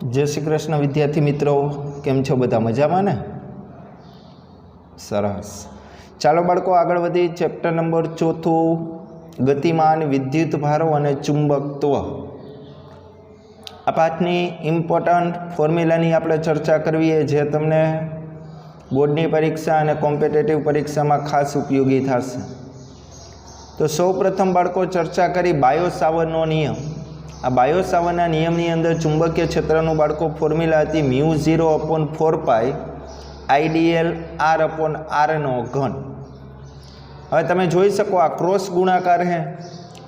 जय श्री कृष्ण विद्यार्थी मित्रों, केम छो बधा मजामां ने? सरस। चालो बाळको आगळ वधी। चेप्टर नंबर 4 गतिमान विद्युत भारो अने चुंबकत्व। आ पाठनी इम्पोर्टंट फॉर्म्युलानी आपणे चर्चा करवी है, जे तमने बोर्डनी परीक्षा अने कॉम्पिटेटिव परीक्षा में खास उपयोगी थशे। तो सौ प्रथम बाळको चर्चा करी बायो-सावर्तनो नियम। आ बायो-सावर्तना नियमनी अंदर चुंबकीय क्षेत्रनो बाळको फॉर्म्युला हती μ0/4π आइडियल r/r नो घन। हवे तमे जोई शको आ क्रॉस गुणाकार है।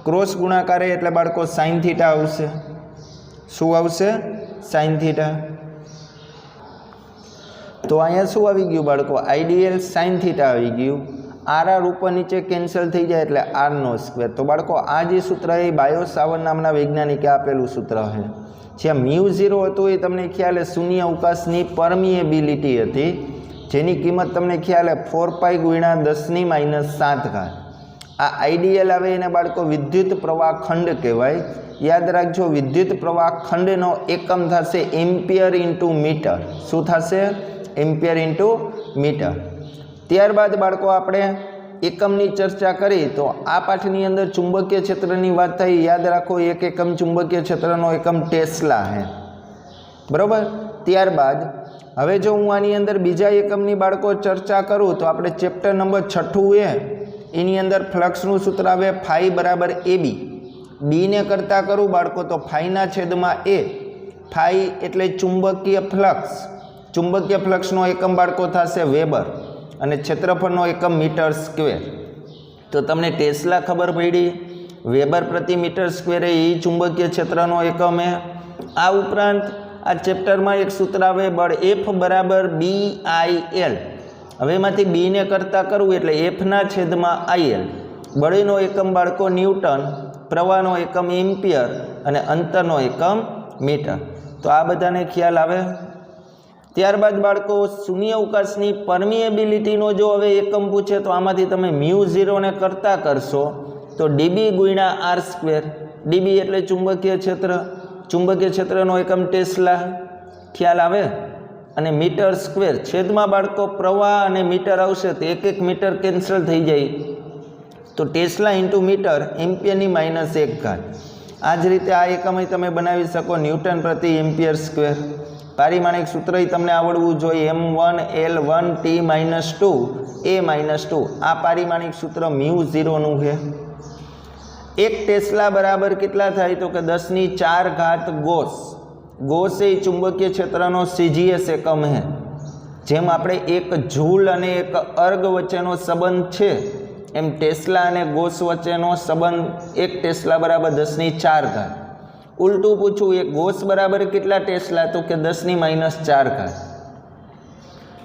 क्रॉस गुणाकार है एटले बाळको sin थीटा आवशे। शुं आवशे? sin theta. तो अहींया शुं आवी गयुं बाळको? आइडियल sin थीटा आवी गयुं। आर ऊपर नीचे कैंसल थी जाए एटले r²। तो बाळको आ जे सूत्र है बायो-सावर्त नामना वैज्ञानिके आपेलुं सूत्र है। ज्यां μ0 हतुं ए तमने ख्याल है शून्य अवकाशनी परमिएबिलिटी हती, जेनी किंमत तमने ख्याल है 4π × 10⁻⁷ आ आइडियल आवे एने बाळको विद्युत प्रवाह खंड कहेवाय। याद राखजो, विद्युत प्रवाह खंडनो एकम थशे एम्पियर इंटू मीटर। शुं थशे? Ampere into metre. त्यारबाद बाळको आपणे एकमनी चर्चा करी तो आ पाठनी अंदर चुंबकीय क्षेत्रनी वात थई। याद राखो, एक एकम चुंबकीय क्षेत्रनो एकम टेस्ला है, बराबर। त्यारबाद हवे जो हूँ आनी अंदर बीजा एकमनी बाळको चर्चा करूँ तो आपणे चेप्टर नंबर 6 एनी अंदर फ्लक्सनुं सूत्र आवे फाई बराबर AB। बी ने करता करूँ बाळको तो फाईना छेदमां ए। फाई एटले चुंबकीय फ्लक्स। चुंबकीय फ्लक्सनो एकम बाळको थशे वेबर અને क्षेत्रफळનો એકમ મીટર સ્ક્વેર। તો તમને ટેસ્લા ખબર પડી, વેબર પ્રતિ મીટર સ્ક્વેર એ ચુંબકીય ક્ષેત્રનો એકમ છે। આ ઉપરાંત આ ચેપ્ટરમાં એક સૂત્ર આવે બળ F બરાબર BIL। હવે એમાંથી બી ને કરતા કરવું એટલે Fના છેદમાં IL। બળનો એકમ બાળકો ન્યૂટન, પ્રવાહનો એકમ એમ્પિયર અને અંતરનો એકમ મીટર। તો આ બધાને ખ્યાલ આવે। त्यारबाद बाळको शून्य अवकाशनी परमिएबिलिटीनो जो हवे एकम पूछे तो आमांथी तमे μ0 ने करता करशो तो dB × r²। dB एटले चुंबकीय क्षेत्र। चुंबकीय क्षेत्रनो एकम टेस्ला, ख्याल आवे। अने मीटर स्क्वेर छेदमां बाळको प्रवाह अने मीटर आवशे तो एक एक मीटर केन्सल थई जाय तो टेस्ला इंटू मीटर एम्पियरनी -1 आ ज रीते आ एकम तमे बनावी शको न्यूटन प्रति एम्पियर स्क्वेर। पारिमाणिक सूत्र तमने आवड़वुं जोईए m1L1T-2 A-2। आ पारिमाणिक सूत्र μ0 नुं है। एक टेस्ला बराबर कितला थाय तो कि 10⁴ गोस। गोस ए चुंबकीय क्षेत्रनो CGS एकम है। जेम आपणे एक जूल अने एक अर्ग वच्चेनो संबंध छे एम टेस्ला अने गोस वच्चेनो संबंध एक टेस्ला बराबर 10⁴। उल्टू पूछूं, एक गोस बराबर कितला टेस्ला तो कि 10⁻⁴।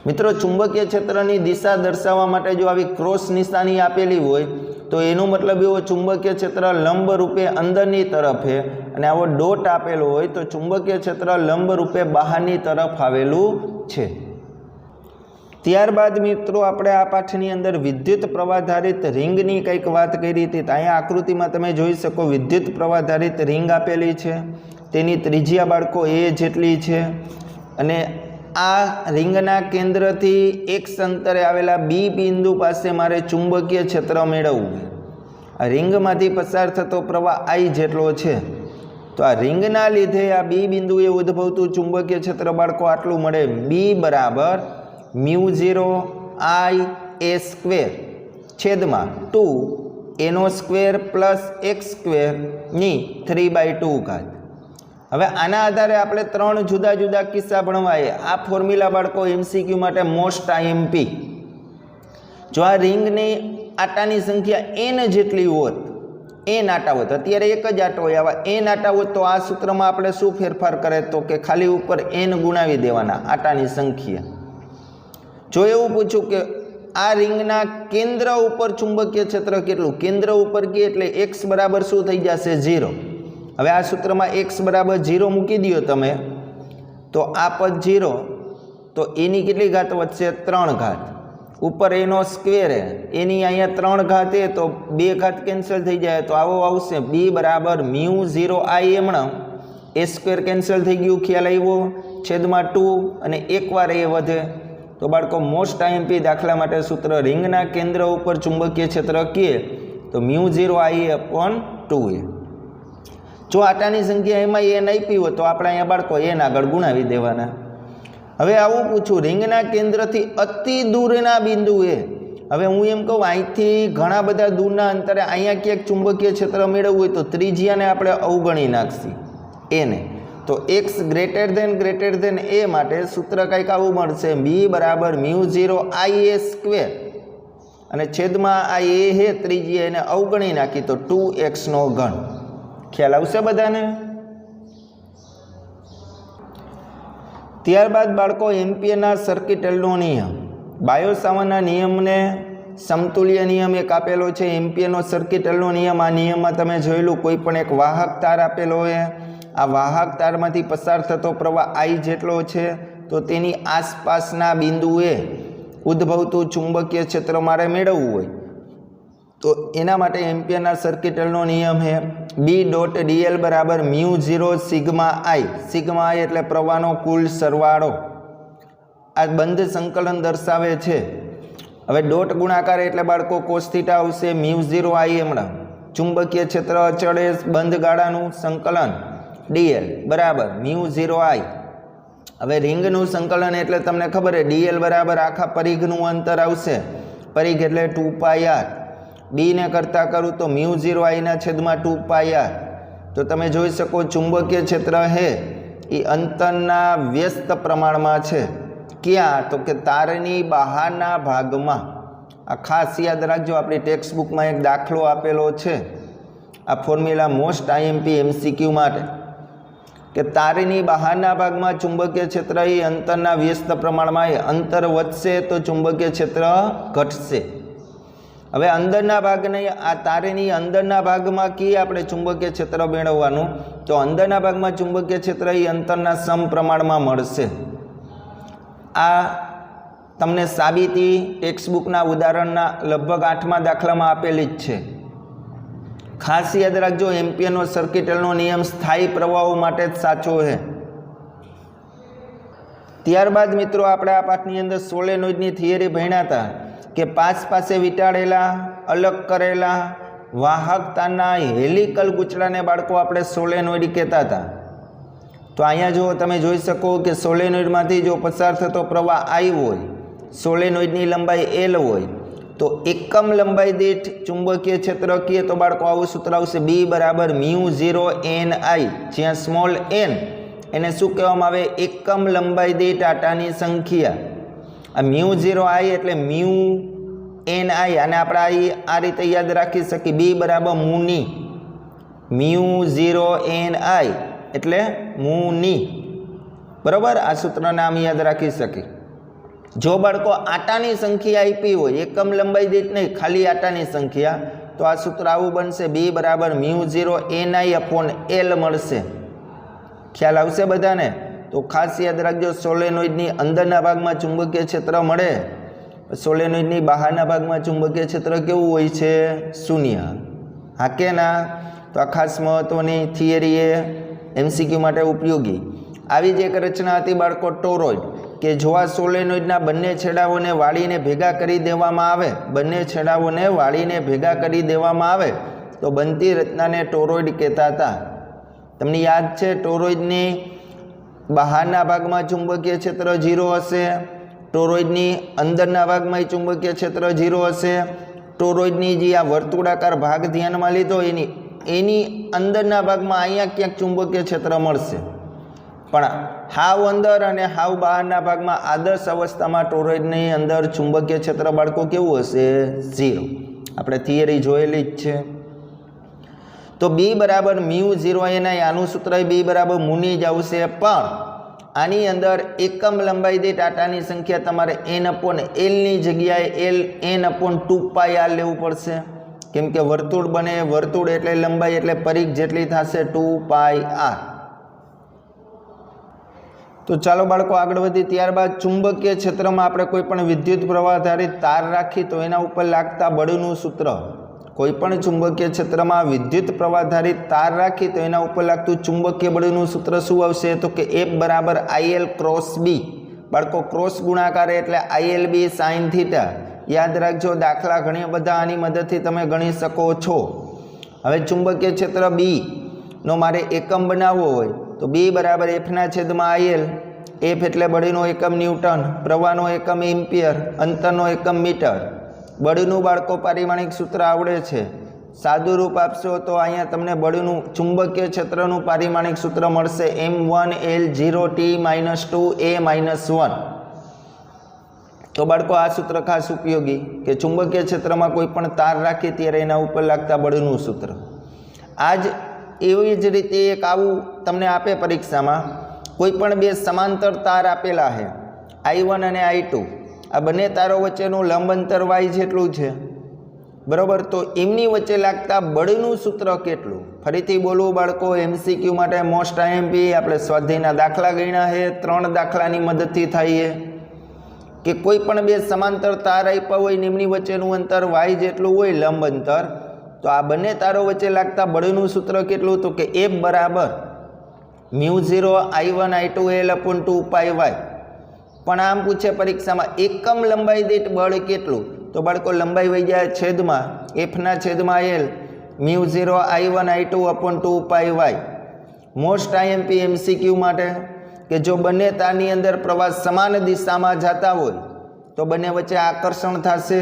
मित्रों, चुंबकीय क्षेत्रनी दिशा दर्शाववा माटे जो आवी क्रॉस निशानी आपेली होय तो एनो मतलब एवो चुंबकीय क्षेत्र लंब रूपे अंदरनी तरफ है अने आवो डॉट आपेलो होय तो चुंबकीय क्षेत्र लंब रूपे बहारनी तरफ आवेलुं छे। त्यारबाद मित्रों आपणे आ पाठनी अंदर विद्युत प्रवाधारित रिंगनी कंईक वात करी हती। तो अहींया आकृतिमां तमे जोई शको विद्युत प्रवाधारित रिंग आपेली छे, तेनी त्रिज्या बाळको ए जेटली छे अने आ रिंगना केंद्रथी एक अंतरे आवेला बी बिंदु पासे मारे चुंबकीय क्षेत्र मेळववुं। आ रिंगमांथी पसार थतो प्रवाह I जेटलो छे। तो आ रिंगना लीधे आ बी बिंदुए उद्भवतुं चुंबकीय क्षेत्र बाळको आटલું મળે। बी बराबर μ0 I A² छेदमा 2 A² + x² ની 3/2 હવે આના આધારે આપણે ત્રણ જુદા જુદા કિસ્સા ભણવાય। આ ફોર્મ્યુલા બાળકો MCQ માટે મોસ્ટ IMP। જો આ રિંગની આટાની સંખ્યા n જેટલી હોત, n આટા હોત, અત્યારે એક જ આટો હોય, આવા n આટા હોત તો આ સૂત્રમાં આપણે શું ફેરફાર કરે તો કે ખાલી ઉપર n ગુણાવી દેવાના આટાની સંખ્યા। જો એવું પૂછું કે આ રિંગના કેન્દ્ર ઉપર ચુંબકીય ક્ષેત્ર કેટલું, કેન્દ્ર ઉપર કે એટલે x બરાબર શું થઈ જશે? 0। હવે આ સૂત્રમાં x બરાબર 0 મૂકી દો તમે તો આ પદ 0 તો એની કેટલી ઘાત વધશે? 3 ऊपर एनो स्क्वेर है, एनी अहींया 3 घात है तो 2 घात कैंसल थी जाए तो आवो आवशे b बराबर μ0 I एमण એ સ્ક્વેર કેન્સલ થઈ ગયું, ખ્યાલ આવ્યો, છેદમાં 2 અને એકવાર એ વધે. તો બાળકો મોસ્ટ આઈએમપી દાખલા માટે સૂત્ર રિંગના કેન્દ્ર ઉપર ચુંબકીય ક્ષેત્ર કહે તો μ0I/2a. જો આટાની સંખ્યા એમાં n આપી હોય તો આપણે અહીંયા બાળકો n આગળ ગુણાવી દેવાના. હવે આવું પૂછું, રિંગના કેન્દ્રથી અતિ દૂરના બિંદુએ, હવે હું એમ કહું અહીંથી ઘણા બધા દૂરના અંતરે અહીંયા ક્યાંક ચુંબકીય ક્ષેત્ર મેળવવું હોય તો ત્રિજ્યાને આપણે અવગણી નાખશી એને. તો x ગ્રેટર ધેન a માટે સૂત્ર કંઈક આવું મળશે, b બરાબર μ0I/a² અને છેદમાં આ a હે ત્રિજ્યા, એને અવગણી નાખી તો 2x3. ખ્યાલ આવશે બધાને? ત્યારબાદ બાળકો એમ્પિયરના સર્કિટલનો નિયમ, બાયો-સાવર્ટના નિયમને સમતુલ્ય નિયમ એક આપેલો છે, એમ્પિયરનો સર્કિટલનો નિયમ. આ નિયમમાં તમે જોયેલું કોઈ પણ એક વાહક તાર આપેલો હોય, આ વાહક તારમાંથી પસાર થતો પ્રવાહ I જેટલો છે, તો તેની આસપાસના બિંદુએ ઉદ્ભવતું ચુંબકીય ક્ષેત્ર મારે મેળવવું હોય તો એના માટે એમ્પિયરના સર્કિટલનો નિયમ છે B.dl બરાબર μ0 સિગ્મા I. સિગ્મા I એટલે પ્રવાહનો કુલ સરવાળો. આ બંધ સંકલન દર્શાવે છે. હવે ડોટ ગુણાકાર એટલે બાળકો કોસ થીટા આવશે, μ0I હમણાં ચુંબકીય ક્ષેત્ર અચળ બંધ ગાળાનું સંકલન dl બરાબર μ0I. હવે રિંગનું સંકલન એટલે તમને ખબર છે dl બરાબર આખા પરિઘનું અંતર આવશે, પરિઘ એટલે 2πr. બી ને કરતા કરું તો μ0I ના છેદમાં 2πr. તો તમે જોઈ શકો ચુંબકીય ક્ષેત્ર હે એ અંતરના વ્યસ્ત પ્રમાણમાં છે. ક્યાં? તો કે તારની બહારના ભાગમાં. આ ખાસ યાદ રાખજો, આપણી ટેક્સ્ટ બુકમાં એક દાખલો આપેલો છે, આ ફોર્મ્યુલા મોસ્ટ આઈએમપી MCQ માટે, કે તારની બહારના ભાગમાં ચુંબકીય ક્ષેત્ર એ અંતરના વ્યસ્ત પ્રમાણમાં, અંતર વધશે તો ચુંબકીય ક્ષેત્ર ઘટશે. હવે અંદરના ભાગને, આ તારની અંદરના ભાગમાં કી આપણે ચુંબકીય ક્ષેત્ર મેળવવાનું, તો અંદરના ભાગમાં ચુંબકીય ક્ષેત્ર એ અંતરના સમપ્રમાણમાં મળશે. આ તમને સાબિતી ટેક્સ્ટ બુકના ઉદાહરણના લગભગ 8મા દાખલામાં આપેલી જ છે. ખાસ યાદ રાખજો, એમ્પિયરનો સર્કિટલનો નિયમ સ્થાયી પ્રવાહો માટે જ સાચો છે. ત્યારબાદ મિત્રો આપણે આ પાઠની અંદર સોલેનોઇડની થિયરી ભણ્યા હતા કે પાસે વીંટાળેલા અલગ કરેલા વાહક તારના હેલિકલ ગૂંચળાને બાળકો આપણે સોલેનોઇડ કહેતા હતા. તો અહીંયા જો તમે જોઈ શકો કે સોલેનોઇડમાંથી જો પસાર થતો પ્રવાહ I હોય, સોલેનોઇડની લંબાઈ L હોય, તો એકમ લંબાઈ દીઠ ચુંબકીય ક્ષેત્ર કહીએ તો બાળકો આવું સૂત્ર આવશે, B બરાબર μ0NI, જ્યાં સ્મોલ n એને શું કહેવામાં આવે? એકમ લંબાઈ દીઠ આટાની સંખ્યા. આ μ0I એટલે μNI, અને આપણે આ રીતે યાદ રાખી શકીએ, B બરાબર મુની, μ0NI એટલે મુની, બરાબર. આ સૂત્રનું નામ યાદ રાખી શકીએ. જો બાળકો આટાની સંખ્યા આપી હોય, એકમ લંબાઈ દીઠ નહીં, ખાલી આટાની સંખ્યા, તો આ સૂત્ર આવું બનશે, B બરાબર μ0NI/L મળશે. ખ્યાલ આવશે બધાને? તો ખાસ યાદ રાખજો, સોલેનોઇડની અંદરના ભાગમાં ચુંબકીય ક્ષેત્ર મળે, સોલેનોઇડની બહારના ભાગમાં ચુંબકીય ક્ષેત્ર કેવું હોય છે? શૂન્ય. હા કે ના? તો આ ખાસ મહત્વની થિયરી એ MCQ માટે ઉપયોગી. આવી જ એક રચના હતી બાળકો ટોરોઇડ, કે જો આ સોલેનોઇડના બંને છેડાઓને વાળીને ભેગા કરી દેવામાં આવે, બંને છેડાઓને વાળીને ભેગા કરી દેવામાં આવે તો બનતી રચનાને ટોરોઇડ કહેતા હતા. તમને યાદ છે, ટોરોઇડની બહારના ભાગમાં ચુંબકીય ક્ષેત્ર 0 હશે, ટોરોઇડની અંદરના ભાગમાં ચુંબકીય ક્ષેત્ર 0 હશે. ટોરોઇડની જે આ વર્તુળાકાર ભાગ ધ્યાનમાં લીધો એની અંદરના ભાગમાં અહીંયા ક્યાંક ચુંબકીય ક્ષેત્ર મળશે, પણ હાવ અંદર અને હાવ બહારના ભાગમાં આદર્શ અવસ્થામાં ટોરોઇડની અંદર ચુંબકીય ક્ષેત્ર બાળકો કેવું હશે? 0. આપણે થિયરી જોયેલી જ છે. તો B બરાબર μ0NI, આનું સૂત્ર B બરાબર મુની જ આવશે, પણ આની અંદર એકમ લંબાઈ દીઠ આટાની સંખ્યા તમારે n/Lની જગ્યાએ n/2πr લેવું પડશે, કેમ કે વર્તુળ બને, વર્તુળ એટલે લંબાઈ એટલે પરિઘ જેટલી થશે 2πr. તો ચાલો બાળકો આગળ વધી. ત્યારબાદ ચુંબકીય ક્ષેત્રમાં આપણે કોઈ પણ વિદ્યુત પ્રવાહ આધારિત તાર રાખી તો એના ઉપર લાગતા બળનું સૂત્ર. કોઈપણ ચુંબકીય ક્ષેત્રમાં વિદ્યુત પ્રવાહધારિત તાર રાખી તો એના ઉપર લાગતું ચુંબકીય બળનું સૂત્ર શું આવશે? તો કે F બરાબર IL ક્રોસ B. બાળકો ક્રોસ ગુણાકાર એટલે ILB સાઇન થીટા. યાદ રાખજો, દાખલા ઘણા બધા આની મદદથી તમે ગણી શકો છો. હવે ચુંબકીય ક્ષેત્ર B નો મારે એકમ બનાવવો હોય તો B બરાબર Fના છેદમાં IL. F એટલે બળનો એકમ ન્યૂટન, પ્રવાહનો એકમ એમ્પિયર, અંતરનો એકમ મીટર. બળનું બાળકો પારિમાણિક સૂત્ર આવડે છે. સાદું રૂપ આપશો તો અહીંયા તમને બળનું ચુંબકીય ક્ષેત્રનું પારિમાણિક સૂત્ર મળશે M1L0T-2A-1. તો બાળકો આ સૂત્ર ખાસ ઉપયોગી કે ચુંબકીય ક્ષેત્રમાં કોઈ પણ તાર રાખીએ ત્યારે એના ઉપર લાગતા બળનું સૂત્ર. આજ એવી જ રીતે એક આવું તમને આપે પરીક્ષામાં, કોઈ પણ બે સમાંતર તાર આપેલા છે I1 અને I2. આ બંને તારો વચ્ચેનું લંબ અંતર y જેટલું છે, બરાબર? તો એમની વચ્ચે લાગતા બળનું સૂત્ર કેટલું? ફરીથી બોલવું બાળકો, MCQ માટે મોસ્ટ IMP આપણે સ્વાધ્યાયના દાખલા ગણ્યા છે. 3 દાખલાની મદદથી થાય કે કોઈ પણ બે સમાંતર તાર આપ્યા હોય ને એમની વચ્ચેનું અંતર y જેટલું હોય લંબ અંતર, તો આ બંને તારો વચ્ચે લાગતા બળનું સૂત્ર કેટલું? તો કે F બરાબર μ0 I1 I2L/2πy. પણ આમ પૂછે પરીક્ષામાં એકમ લંબાઈ દીઠ બળ કેટલું? તો બાળકો લંબાઈ વહી જાય છેદમાં Fના છેદમાં L μ0 I1 I2/2πy. Most IMP MCQ માટે કે જો બંને તારની અંદર પ્રવાહ સમાન દિશામાં જતા હોય તો બંને વચ્ચે આકર્ષણ થશે.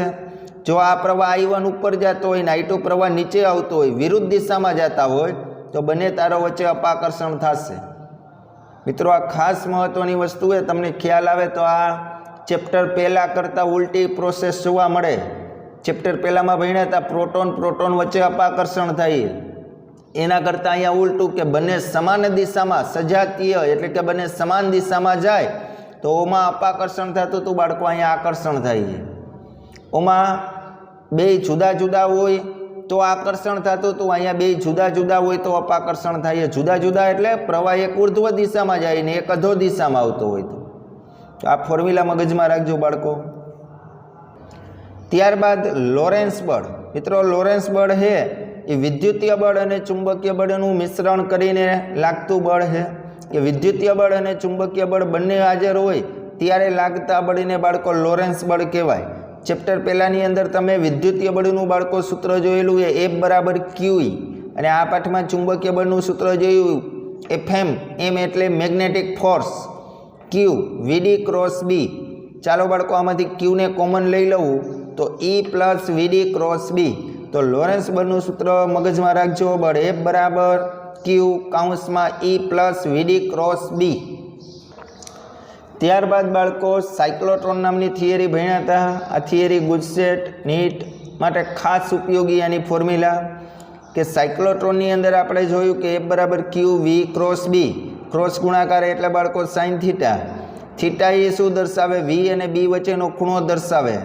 જો આ પ્રવાહ I1 ઉપર જતો હોય ને I2 પ્રવાહ નીચે આવતો હોય, વિરુદ્ધ દિશામાં જતા હોય તો બંને તારો વચ્ચે અપાકર્ષણ થશે. મિત્રો આ ખાસ મહત્વની વસ્તુ છે, તમને ખ્યાલ આવે તો આ ચેપ્ટર પહેલાં કરતાં ઉલટી પ્રોસેસ જોવા મળે. ચેપ્ટર પહેલાંમાં ભણ્યા હતા પ્રોટોન વચ્ચે અપાકર્ષણ થાય, એના કરતાં અહીંયા ઉલટું કે બંને સમાન દિશામાં સજાતીય એટલે કે બંને સમાન દિશામાં જાય તો ઓમાં અપાકર્ષણ થતું હતું બાળકો, અહીંયા આકર્ષણ થાય છે. ઓમાં બે જુદા જુદા હોય તો આકર્ષણ થતું હતું, અહીંયા બે જુદા જુદા હોય તો અપાકર્ષણ થાય. જુદા જુદા એટલે પ્રવાહ એક ઉર્ધ્વ દિશામાં જાય ને એક અધો દિશામાં આવતો હોય. તો આ ફોર્મ્યુલા મગજમાં રાખજો બાળકો. ત્યારબાદ લોરેન્સ બળ. મિત્રો લોરેન્સ બળ છે એ વિદ્યુતીય બળ અને ચુંબકીય બળનું મિશ્રણ કરીને લાગતું બળ છે કે વિદ્યુતીય બળ અને ચુંબકીય બળ બંને હાજર હોય ત્યારે લાગતા બળને બાળકો લોરેન્સ બળ કહેવાય. ચેપ્ટર પહેલાંની અંદર તમે વિદ્યુતીય બળનું બાળકો સૂત્ર જોયેલું એ F બરાબર QE, અને આ પાઠમાં ચુંબકીય બળનું સૂત્ર જોયું FM. M એટલે magnetic force, Q VD cross B. ચાલો બાળકો આમાંથી Q ને કોમન લઈ લઉં તો E plus VD cross B. તો લોરેન્સ બળનું સૂત્ર મગજમાં રાખજો, બળ F બરાબર Q કૌંસમાં E plus VD cross B. ત્યારબાદ બાળકો સાયક્લોટ્રોન નામની થિયરી ભણ્યા હતા. આ થિયરી ગુજસેટ નીટ માટે ખાસ ઉપયોગી આની ફોર્મ્યુલા કે સાયક્લોટ્રોનની અંદર આપણે જોયું કે F બરાબર Q V cross B. Cross ગુણાકાર એટલે બાળકો સાઇન થીટા. થીટા એ શું દર્શાવે? V અને B વચ્ચેનો ખૂણો દર્શાવે.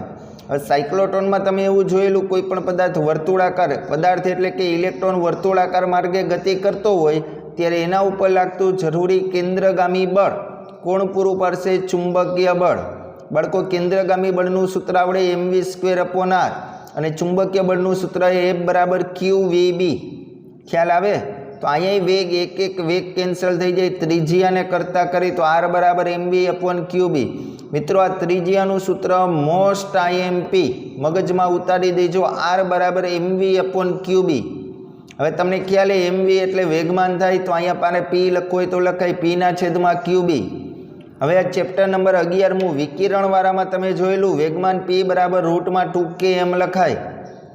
હવે સાયક્લોટ્રોનમાં તમે એવું જોયેલું કોઈ પણ પદાર્થ વર્તુળાકાર પદાર્થ એટલે કે ઇલેક્ટ્રોન વર્તુળાકાર માર્ગે ગતિ કરતો હોય ત્યારે એના ઉપર લાગતું જરૂરી કેન્દ્રગામી બળ કોણ પૂરું પાડશે? ચુંબકીય બળ. બાળકો કેન્દ્રગામી બળનું સૂત્ર આવડે mv²/r અને ચુંબકીય બળનું સૂત્ર F બરાબર QVB. ખ્યાલ આવે? તો અહીંયા વેગ એક વેગ કેન્સલ થઈ જાય, ત્રિજ્યાને કરતા કરી તો R બરાબર mv/QB. મિત્રો આ ત્રિજ્યાનું સૂત્ર મોસ્ટ IMP મગજમાં ઉતારી દેજો, R બરાબર mv/QB. હવે તમને ખ્યાલ mv એટલે વેગમાન થાય તો અહીંયા પાને P લખવું હોય તો લખાય Pના છેદમાં QB. હવે આ ચેપ્ટર નંબર 11મું વિકિરણવાળામાં તમે જોયેલું વેગમાન P બરાબર √2km લખાય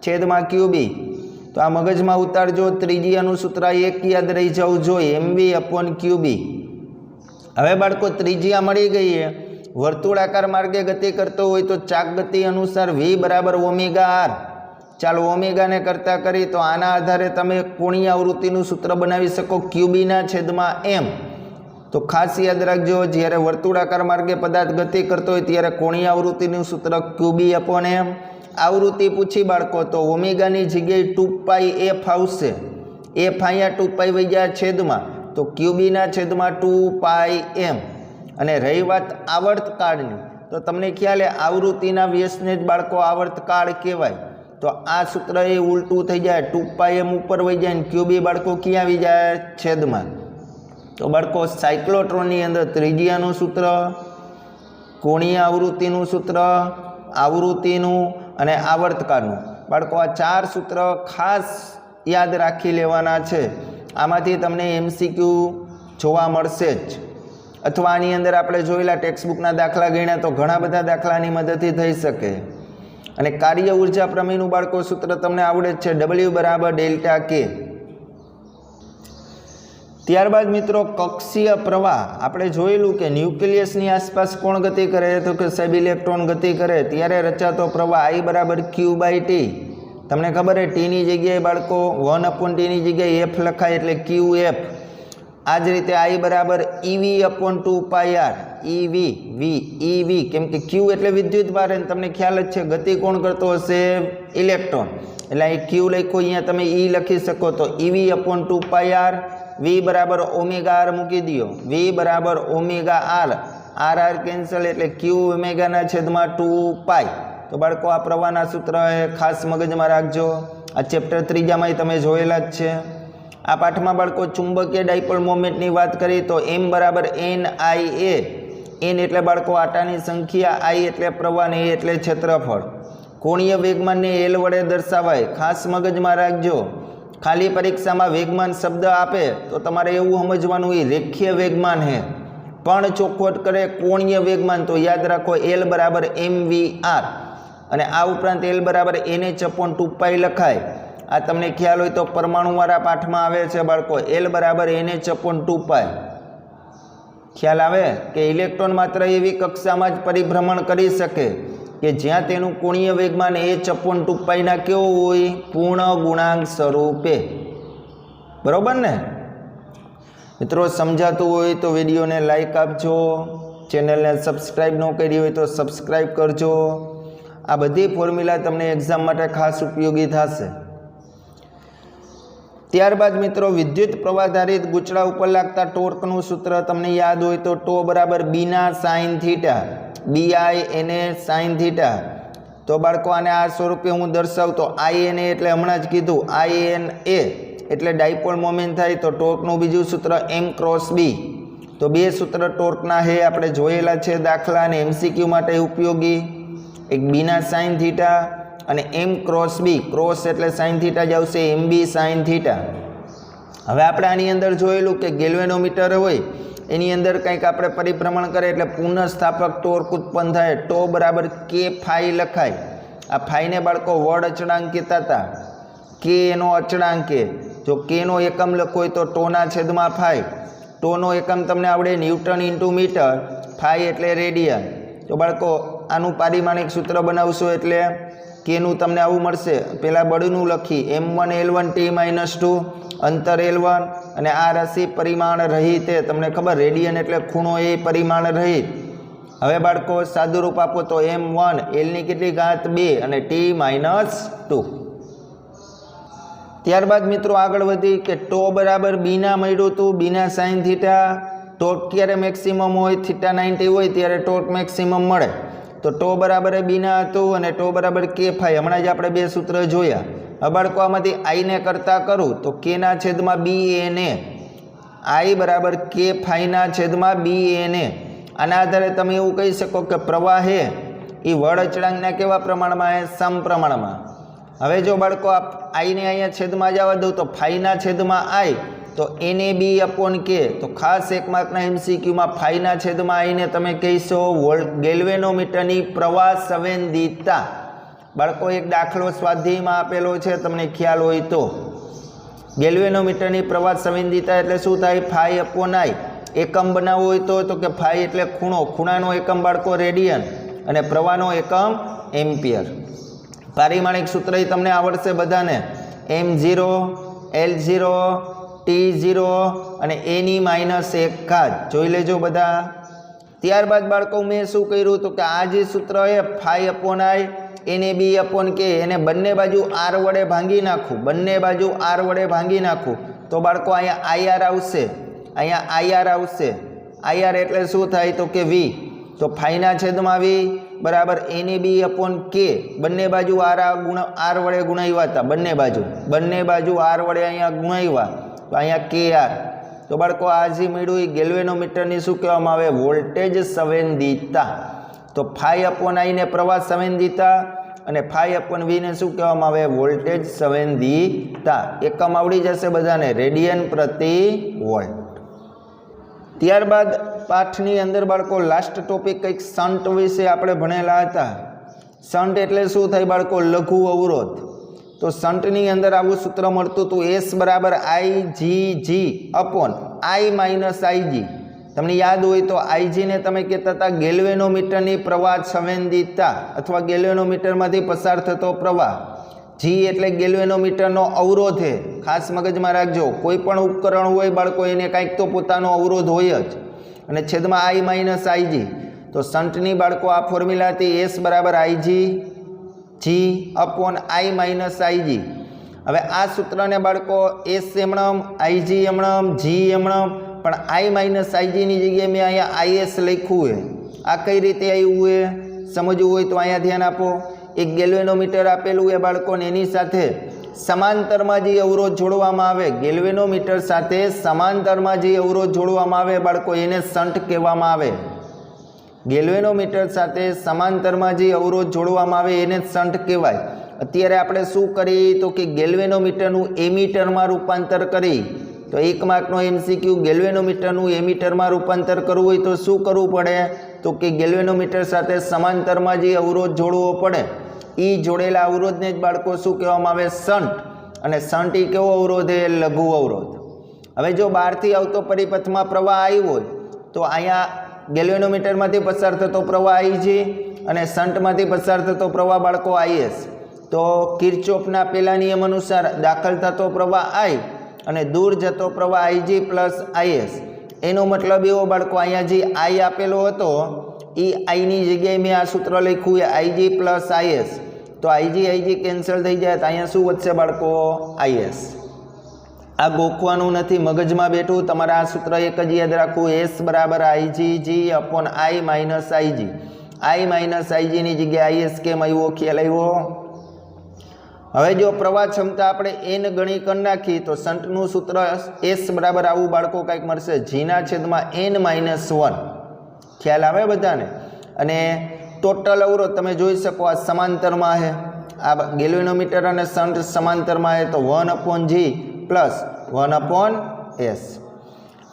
છેદમાં QB. તો આ મગજમાં ઉતારજો, ત્રિજ્યાનું સૂત્ર એક યાદ રહી જવું જોઈએ mv/QB. હવે બાળકો ત્રિજ્યા મળી ગઈ છે, વર્તુળાકાર માર્ગે ગતિ કરતો હોય તો ચાક ગતિ અનુસાર V બરાબર ω/r. ચાલો ઓમેગાને કરતા કરી તો આના આધારે તમે કોણીય આવૃત્તિનું સૂત્ર બનાવી શકો QBના છેદમાં M. તો ખાસ યાદ રાખજો, જ્યારે વર્તુળાકાર માર્ગે પદાર્થ ગતિ કરતો હોય ત્યારે કોણીય આવૃત્તિનું સૂત્ર QB/M. આવૃત્તિ પૂછી બાળકો તો ઓમેગાની જગ્યાએ 2πf આવશે. f અહીંયા 2π વહી જાય છેદમાં તો QBના છેદમાં 2πm. અને રહી વાત આવર્તકાળની તો તમને ખ્યાલ આવૃત્તિના વ્યસ્તને જ બાળકો આવર્તકાળ કહેવાય. તો તો આ સૂત્ર એ ઉલટું થઈ જાય, 2πm ઉપર વહી જાય ને ક્યુ બી બાળકો ક્યાં આવી જાય? છેદમાં. તો બાળકો સાયક્લોટ્રોનની અંદર ત્રિજ્યાનું સૂત્ર, કોણીય આવૃત્તિનું સૂત્ર, આવૃત્તિનું અને આવર્તકાળનું, બાળકો આ 4 સૂત્ર ખાસ યાદ રાખી લેવાના છે. આમાંથી તમને MCQ જોવા મળશે જ, અથવા આની અંદર આપણે જોયેલા ટેક્સ્ટબુકના દાખલા ગણ્યા તો ઘણા બધા દાખલાની મદદથી થઈ શકે. અને કાર્ય ઉર્જા પ્રમેયનું બાળકો સૂત્ર તમને આવડે જ છે, W બરાબર ડેલ્ટા K. ત્યારબાદ મિત્રો કક્ષીય પ્રવાહ આપણે જોયેલું કે ન્યુક્લિયસની આસપાસ કોણ ગતિ કરે? તો કે સાહેબ ઇલેક્ટ્રોન ગતિ કરે. ત્યારે રચાતો પ્રવાહ I બરાબર Q/T. તમને ખબર છે T ની જગ્યાએ બાળકો 1/T ની જગ્યાએ F લખાય એટલે QF. આ જ રીતે I બરાબર EV/2πr. EV કેમ કે Q એટલે વિદ્યુત ભાર, અને તમને ખ્યાલ જ છે ગતિ કોણ કરતો હશે? ઇલેક્ટ્રોન. એટલે અહીં Q લખ્યો, અહીંયા તમે E લખી શકો. તો EV/2πr. V બરાબર ઓમેગા R મૂકી દો. V બરાબર ઓમેગા R કેન્સલ એટલે Q ઓમેગાના છેદમાં 2π. તો બાળકો આ પ્રવાહના સૂત્ર ખાસ મગજમાં રાખજો. આ ચેપ્ટર 3માં તમે જોયેલા જ છે. આ પાઠમાં બાળકો ચુંબકીય ડાયપોલ મોમેન્ટની વાત કરી તો M બરાબર NIA. N એટલે બાળકો આટાની સંખ્યા, I એટલે પ્રવાહ ને A એટલે ક્ષેત્રફળ. કોણીય વેગમાનને L વડે દર્શાવાય, ખાસ મગજમાં રાખજો. ખાલી પરીક્ષામાં વેગમાન શબ્દ આપે તો તમારે એવું સમજવાનું એ રેખીય વેગમાન હે, પણ ચોખવટ કરે કોણીય વેગમાન તો યાદ રાખો L બરાબર mvr. અને આ ઉપરાંત L બરાબર NH/2π લખાય. આ તમને ખ્યાલ હોય તો પરમાણુવાળા પાઠમાં આવે છે બાળકો, L બરાબર NH/2π. ખ્યાલ આવે કે ઇલેક્ટ્રોન માત્ર એવી કક્ષામાં જ પરિભ્રમણ કરી શકે કે જ્યાં તેનું કોણીય વેગમાન h/2π ના કેવું હોય? પૂર્ણ ગુણાંક સ્વરૂપે. બરોબર ને મિત્રો? સમજાતું હોય તો વિડીયોને લાઈક આપજો, ચેનલને સબસ્ક્રાઈબ ન કરી હોય તો સબસ્ક્રાઈબ કરજો. આ બધી ફોર્મ્યુલા તમને એક્ઝામ માટે ખાસ ઉપયોગી થશે. ત્યારબાદ મિત્રો વિદ્યુત પ્રવાહધારિત ગૂંચળા ઉપર લાગતા ટોર્કનું સૂત્ર તમને યાદ હોય તો ટો બરાબર બીના sine theta, BI/NA sine theta. તો બાળકો આને આ સ્વરૂપે હું દર્શાવતો INA એટલે હમણાં જ કીધું INA એટલે ડાયપોલ મોમેન્ટ થાય. તો ટોર્કનું બીજું સૂત્ર M×B. તો બે સૂત્ર ટોર્કના હે, આપણે જોયેલા છે દાખલા અને MCQ માટે ઉપયોગી. એક બીના સાઇન થીટા અને M×B. ક્રોસ એટલે સાઇન થીટા જ આવશે, MB સાઇન થીટા. હવે આપણે આની અંદર જોયેલું કે ગેલ્વેનોમીટર હોય એની અંદર કંઈક આપણે પરિભ્રમણ કરે એટલે પુનઃસ્થાપક ટોર્ક ઉત્પન્ન થાય. ટો બરાબર K∅ લખાય. આ ફાઈને બાળકો વડ અચળાંક કહેતા હતા. K એનો અચળાંક છે. જો K નો એકમ લખો હોય તો ટોના છેદમાં ફાઈ. ટોનો એકમ તમને આવડે ન્યૂટન ઇન્ટુ મીટર, ફાઈ એટલે રેડિયન. તો બાળકો આનું પારિમાણિક સૂત્ર બનાવશો એટલે Kનું તમને આવું મળશે. પહેલાં બળનું લખી M1 L1 T-2 અંતર L1 અને આ રાશિ પરિમાણ રહિત. તમને ખબર રેડિયન એટલે ખૂણો એ પરિમાણ રહિત. હવે બાળકો સાદુરૂપ આપો તો M1 L ની કેટલી ઘાત 2 અને T-2. ત્યારબાદ મિત્રો આગળ વધી કે ટો બરાબર બીના મળ્યું હતું, બીના સાઇન થીટા. ટોર્ક ક્યારે મેક્સિમમ હોય? θ90 હોય ત્યારે ટોર્ક મેક્સિમમ મળે. તો ટો બરાબર બીના હતું અને ટો બરાબર K∅. હમણાં જ આપણે બે સૂત્ર જોયા. હવે બાળકો આમાંથી I ને કરતા કરું તો K ના છેદમાં BNA. I બરાબર K∅ ના છેદમાં BNA. આના આધારે તમે એવું કહી શકો કે પ્રવાહ હે એ વડ અચળાંકના કેવા પ્રમાણમાં હે? સમપ્રમાણમાં. હવે જો બાળકો I ને અહીંયા છેદમાં જવા દઉં તો ફાઈ ના છેદમાં I તો NAB/K. તો ખાસ એક માર્કના MCQમાં ફાઈ ના છેદમાં I ને તમે કહીશો ગેલ્વેનોમીટરની પ્રવાહ સંવેદિતા. બાળકો એક દાખલો સ્વાધ્યાયમાં આપેલો છે, તમને ખ્યાલ હોય તો. ગેલ્વેનોમીટરની પ્રવાહ સંવેદિતા એટલે શું થાય? φ/I. એકમ બનાવવો હોય તો કે ફાઈ એટલે ખૂણો, ખૂણાનો એકમ બાળકો રેડિયન અને પ્રવાહનો એકમ એમ્પિયર. પારિમાણિક સૂત્ર તમને આવડશે બધાને. M0 L0 T0 અને A-1 જોઈ લેજો બધા. ત્યારબાદ બાળકો મેં શું કર્યું તો કે આ જે સૂત્ર છે φ/I NAB/K એને બંને બાજુ R વડે ભાંગી નાખું, બંને બાજુ R વડે ભાંગી નાખું તો બાળકો અહીંયા IR આવશે, અહીંયા IR આવશે. IR એટલે શું થાય તો કે V. તો ફાઈના છેદમાં V बराबर NAB अपॉन K बंने बाजू R वडे गुणाव्या था बंने बाजू R वडे अहींया गुणाव्या तो अहींया KR तो बाळको आ जे मळ्युं ए गेल्वेनोमीटरनी शुं कहेवामां आवे वोल्टेज संवेदीता तो फाई अपॉन आई ने प्रवाह संवेदीता અને फाई अपॉन V ने शुं कहेवामां आवे वोल्टेज संवेदीता एकम आवड़ी जशे बधाने रेडियन प्रति वोल्ट। त्यारबाद पाठनी अंदर बाळको लास्ट टॉपिक कंईक शंट विषे आपणे भणेला हता। शंट एटले शुं थाय बाळको लघु अवरोध तो शंटनी अंदर आवुं सूत्र मळतुं हतुं S बराबर IGG upon I minus IG। तमने याद होय तो IG ने तमे कहेता हता गेल्वेनोमीटरनी प्रवाह संवेदीता अथवा गेल्वेनोमीटरमांथी पसार थतो प्रवाह। G एटले गेल्वेनोमीटरनो अवरोध है, खास मगजमां राखजो। कोईपण उपकरण होय बाळको एने कांईक तो पोतानो अवरोध होय ज अने छेदमां I माइनस IG तो शंटनी बाळको आ फॉर्म्युला हती S बराबर IG upon I minus IG। हवे आ सूत्रने बाळको S एमणम IG एमणम G एमणम पण I माइनस IG नी जग्याए मैं अहींया IS लख्युं है। आ कई रीते आव्युं है समजવું હોય तो अहींया ध्यान आपो। एक गेल्वेनोमीटर आपेलुं है बाळकोने एनी साथे समांतरमां जे अवरोध जोडवामां आवे गेल्वेनोमीटर साथे समांतरमां जे अवरोध जोडवामां आवे बाळको एने शंट कहेवामां आवे। गेल्वेनोमीटर साथे समांतरमां जे अवरोध जोडवामां आवे एने शंट कहेवाय। अत्यारे आपणे शुं करी तो कि गेल्वेनोमीटरनुं एमीटरमां रूपांतर करी तो 1 मार्कनो MCQ गेल्वेनोमीटरनुं एमीटरमां रूपांतर करवुं होय तो शुं करवुं पड़े तो कि गेल्वेनोमीटर साथे समांतरमां जे अवरोध जोड़वो पड़े ई जोड़ेला अवरोधने ज बाळको शुं कहेवामां आवे शंट अने शंट ई केवो अवरोध है लघु अवरोध। हवे जो बहारथी आवतो परिपथमां प्रवाह आव्यो होय तो अहींया गेल्वेनोमीटरमांथी पसार थतो प्रवाह IG अने शंटमांथी पसार थतो प्रवाह बाळको IS तो किरचॉफना पेला नियम अनुसार दाखल थतो प्रवाह I अने दूर जतो प्रवाह IG प्लस IS। एनो मतलब एवो बाळको अहींया जे I आपेलो हतो ई I नी जग्याए मैं आ सूत्र लख्युं है IG प्लस IS तो IG केन्सल थई जाए तो अहींया शुं वधशे बाळको IS। आ गोखवानुं नथी मगजमां बेठुं तमारे आ सूत्र एक ज याद राखવું S बराबर IGG upon I minus IG नी जग्याए IS केम आव्यो ख्याल आव्यो। हवे जो प्रवाह क्षमता आपणे n गणी कर नाखी तो शंटनुं सूत्र S बराबर आवुं बाळको कांईक मळशे G ना छेदमां n माइनस 1 ख्याल आवे बधाने। अने टोटल अवरोध तमे जोई शको आ समांतरमां है आ गेल्वेनोमीटर अने शंट समांतरमां है तो 1 upon G plus 1 upon S।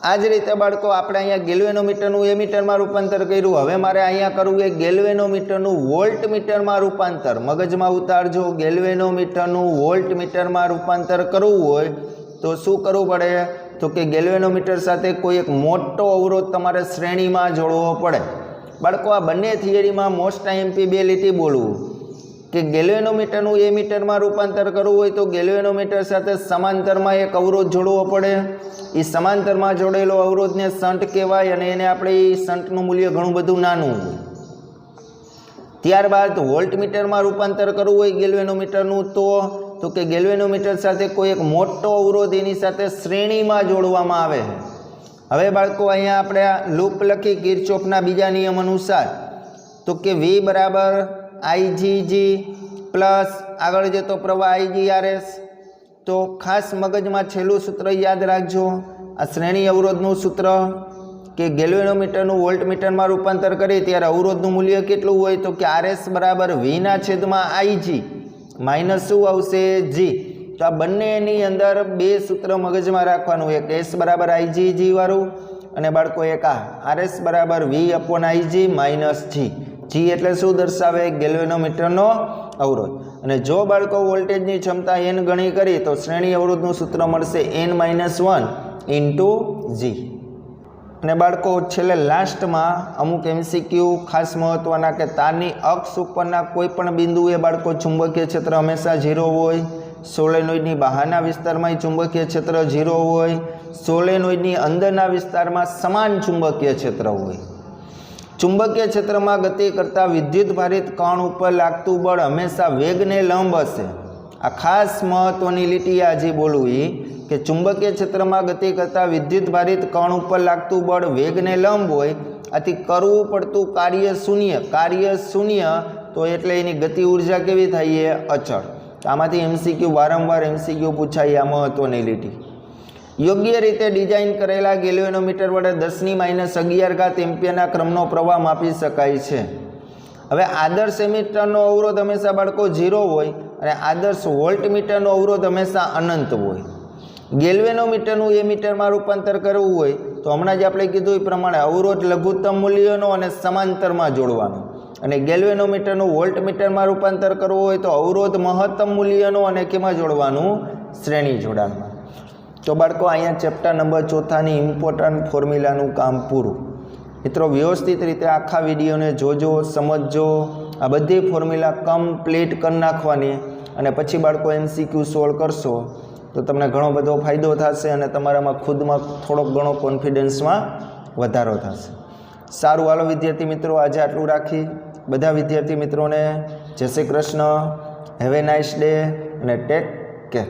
आ ज रीते बाळको आपणे अहींया गेल्वेनोमीटरनुं एमीटरमां रूपांतर कर्युं। हवे मारे अहींया करवुं है गेल्वेनोमीटरनुं वोल्टमीटरमां रूपांतर। मगजमां उतारजो गेल्वेनोमीटरनुं वोल्टमीटरमां रूपांतर करवुं होय तो शुं करवुं पड़े तो कि गेल्वेनोमीटर साथे कोई एक मोटो अवरोध तमारे श्रेणीमां जोड़वो पड़े। बाळको आ बंने थियरीमां मोस्ट IMP 2 લીટી बोलवुं कि गेल्वेनोमीटरनुं एमीटरमां रूपांतर करवुं होय तो गेल्वेनोमीटर साथे समांतरमां एक अवरोध जोड़वो पड़े। ई समांतरमां जोड़ेलो अवरोधने शंट कहेवाय अने एने आपणे शंटनुं मूल्य घणुं बधुं नानुं होय। त्यारबाद वोल्टमीटरमां रूपांतर करवुं होय गेल्वेनोमीटरनुं तो कि गेल्वेनोमीटर साथे कोई एक मोटो अवरोध एनी साथे श्रेणीमां जोड़वामां आवे। हवे बाळको अहींया आपणे लूप लखी किरचॉफना बीजा नियम अनुसार तो कि V बराबर IGG प्लस आगळ जतो प्रवाह IGRS तो खास मगजमां छेल्लुं सूत्र याद राखजो आ श्रेणी अवरोधनुं सूत्र कि गेल्वेनोमीटरनुं वोल्टमीटरमां रूपांतर करीए त्यारे अवरोधनुं मूल्य केटલું होय तो कि RS बराबर V ना छेदमां IG माइनस शुं आवशे G। तो आ बंनेनी अंदर बे सूत्र मगजमां राखवानुं एक S बराबर IGG वाळुं अने बाळको एक आ RS बराबर V upon IG minus G एटले शुं दर्शावे गेल्वेनोमीटरनो अवरोध। अने जो बाळको वोल्टेजनी क्षमता n गणी करी तो श्रेणी अवरोधनुं सूत्र मळशे n-1 इंटू G। अने बाळको छेल्ले लास्टमां अमुक MCQ खास महत्वना के तारनी अक्ष उपरना कोईपण बिंदुए बाळको चुंबकीय क्षेत्र हमेशा 0 होय। सोलेनोइडनी बहारना विस्तारमां चुंबकीय क्षेत्र 0 होय। सोलेनोइडनी अंदरना विस्तारमां समान चुंबकीय क्षेत्र होय। चुंबकीय क्षेत्र में गति करता विद्युत भारित कण पर लागतु बळ हमेशा वेग ने लंब हशे। आ खास महत्वनी लीटी आज बोलवी कि चुंबकीय क्षेत्र में गति करता विद्युत भारित कण पर लागतु बळ वेग ने लंब होय આથી કરવું પડતું કાર્ય શૂન્ય તો એટલે એની ગતિ ઉર્જા કેવી થાય? અચળ. આમાંથી MCQ વારંવાર MCQ પૂછાય, આ મહત્વની લીટી. યોગ્ય રીતે ડિઝાઇન કરેલા ગેલ્વેનોમીટર વડે 10⁻11 એમ્પિયરના ક્રમનો પ્રવાહ માપી શકાય છે. હવે આદર્શ એમીટરનો અવરોધ હંમેશા બાળકો 0 હોય અને આદર્શ વોલ્ટમીટરનો અવરોધ હંમેશા અનંત હોય. ગેલ્વેનોમીટરનું એમીટરમાં રૂપાંતર કરવું હોય તો હમણાં જ આપણે કીધું એ પ્રમાણે અવરોધ લઘુત્તમ મૂલ્યનો અને સમાંતરમાં જોડવાનો, અને ગેલ્વેનોમીટરનું વોલ્ટમીટરમાં રૂપાંતર કરવું હોય તો અવરોધ મહત્તમ મૂલ્યનો અને કેમાં જોડવાનું? શ્રેણી જોડાણમાં. તો બાળકો અહીંયા ચેપ્ટર નંબર 4ની ઇમ્પોર્ટન્ટ ફોર્મ્યુલાનું કામ પૂરું. મિત્રો વ્યવસ્થિત રીતે આખા વિડીયોને જોજો, સમજજો. આ બધી ફોર્મ્યુલા કમ્પ્લીટ કરી નાખવાની અને પછી બાળકો MCQ સોલ્વ કરશો તો તમને ઘણો બધો ફાયદો થશે અને તમારામાં ખુદમાં થોડોક ઘણો કોન્ફિડન્સમાં વધારો થશે. સારું, હાલો વિદ્યાર્થી મિત્રો, આજે આટલું રાખી. બધા વિદ્યાર્થી મિત્રોને જય Shri Krishna. Have a nice day અને ટેક કેર.